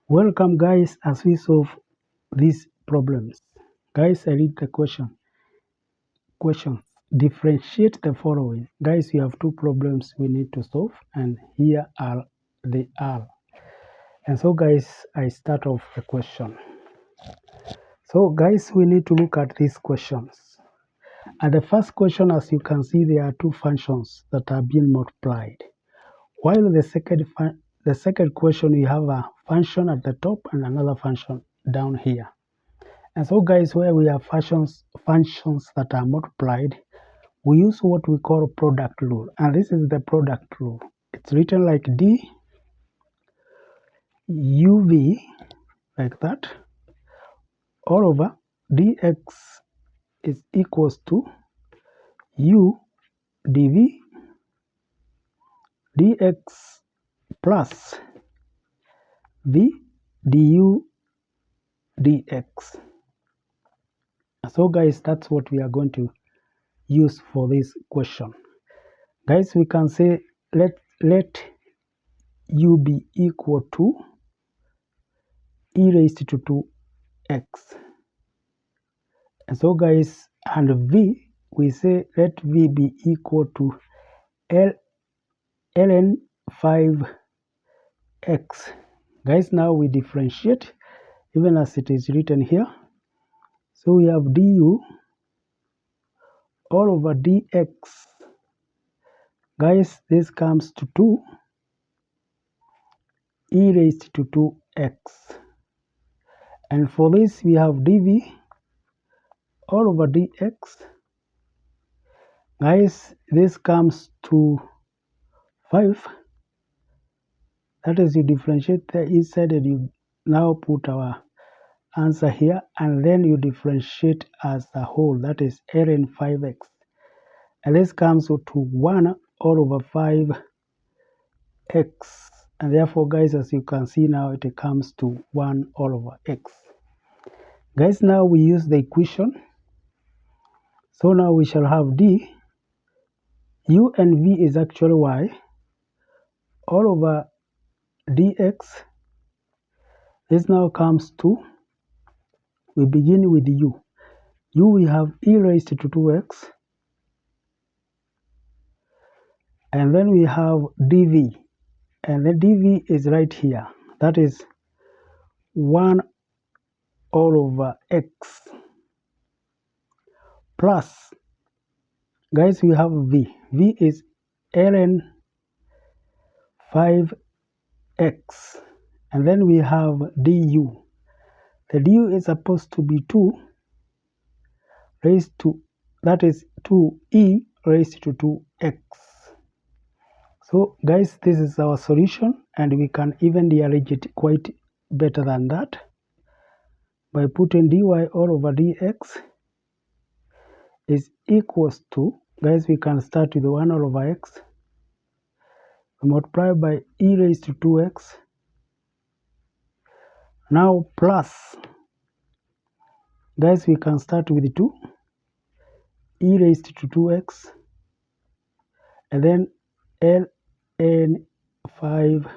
Welcome guys as we solve these problems. Guys, I read the question. Question. Differentiate the following. Guys, we have two problems we need to solve and here are they are. And so guys, I start off the question. So guys, we need to look at these questions. And the first question, as you can see, there are two functions that are being multiplied. While the second question, we have a function at the top and another function down here. And so guys, where we have functions that are multiplied, we use what we call product rule. And this is the product rule. It's written like d uv, like that, all over dx is equals to u dv dx plus v du dx. So guys, that's what we are going to use for this question. Guys, we can say let u be equal to e raised to 2x. And so guys, and v, we say let v be equal to ln 5x. Guys, now we differentiate even as it is written here. So we have du all over dx. Guys, this comes to 2 e raised to 2x. And for this, we have dv all over dx. Guys, this comes to 5. That is, you differentiate the inside and you now put our answer here, and then you differentiate as a whole. That is ln 5x. And this comes to 1 all over 5x. And therefore, guys, as you can see now, it comes to 1 all over x. Guys, now we use the equation. So now we shall have d, u and v is actually y, all over dx. This now comes to, we begin with u. U we have e raised to 2x. And then we have dv. And the dv is right here. That is 1 all over x. Plus, guys, we have v. V is ln 5x. And then we have du. The du is supposed to be 2 raised to, that is 2e raised to 2x. So guys, this is our solution, and we can even rearrange it quite better than that by putting dy all over dx is equals to, guys, we can start with 1 all over x, we multiply by e raised to 2x, now plus, guys, we can start with 2 e raised to 2x, and then ln 5x.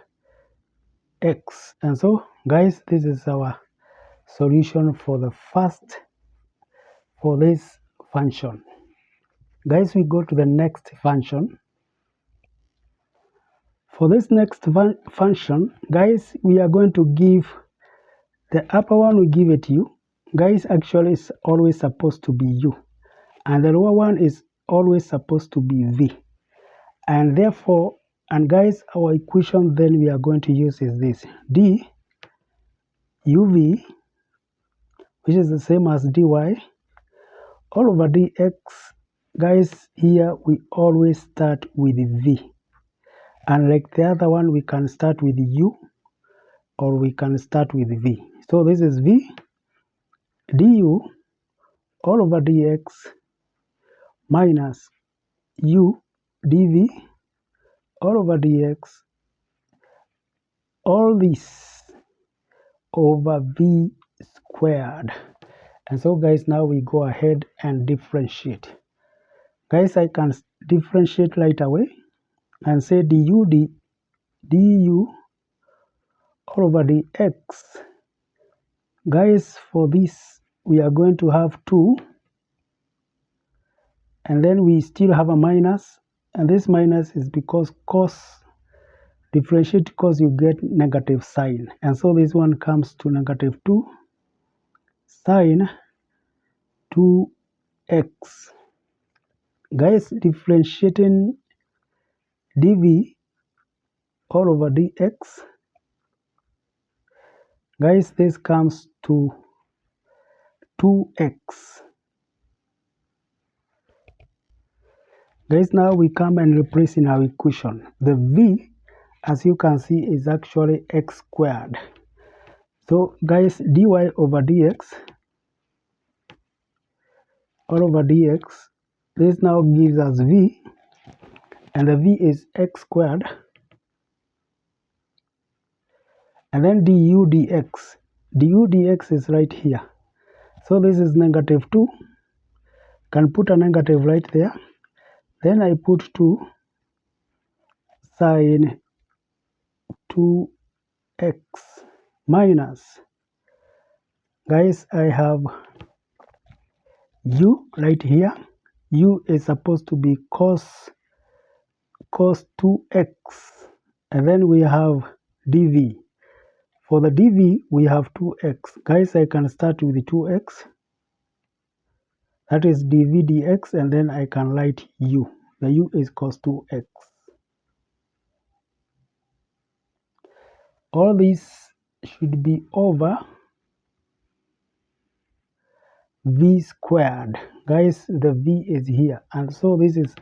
And so guys, this is our solution for this function. Guys, we go to the next function. For this next function, guys, we are going to give the upper one, we give it u. Guys, actually it's always supposed to be u, and the lower one is always supposed to be v. And therefore, and guys, our equation then we are going to use is this d uv, which is the same as dy all over dx. Guys, here we always start with v, and like the other one, we can start with u or we can start with v. So this is v du all over dx minus u dv all over dx, all this over v squared. And so guys, now we go ahead and differentiate. Guys, I can differentiate right away and say du all over dx. Guys, for this we are going to have 2, and then we still have a minus, and this minus is because cos, differentiate cos, you get negative sign, and so this one comes to negative 2 sine 2x. Guys, differentiating dv all over dx, guys, this comes to 2x. Guys, now we come and replace in our equation. The v, as you can see, is actually x squared. So guys, dy over dx all over dx, this now gives us v, and the v is x squared, and then du dx is right here. So this is negative 2, can put a negative right there, then I put 2 sine 2x minus, guys, I have u right here. U is supposed to be cos 2x, and then we have dv. For the dv we have 2x. Guys, I can start with the 2x, that is dv dx, and then I can write u. The u is cos 2x. All this should be over v squared. Guys, the v is here, and so this is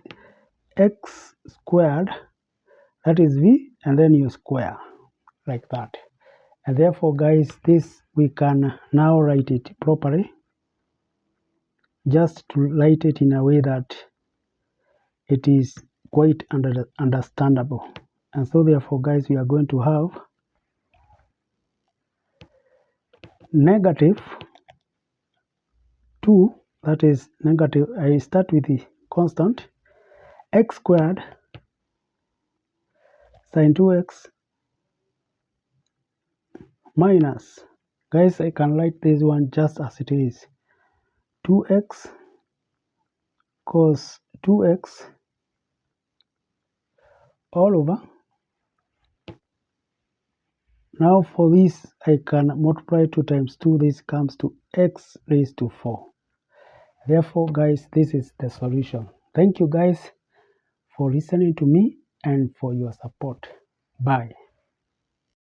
x squared, that is v, and then you square like that. And therefore, guys, this we can now write it properly, just to write it in a way that it is quite understandable. And so therefore, guys, we are going to have negative 2, that is negative, I start with the constant, x squared sine 2x minus, guys, I can write this one just as it is, 2x cos 2x all over. Now for this, I can multiply 2 times 2, this comes to x raised to 4. Therefore, guys, this is the solution. Thank you, guys, for listening to me and for your support. Bye.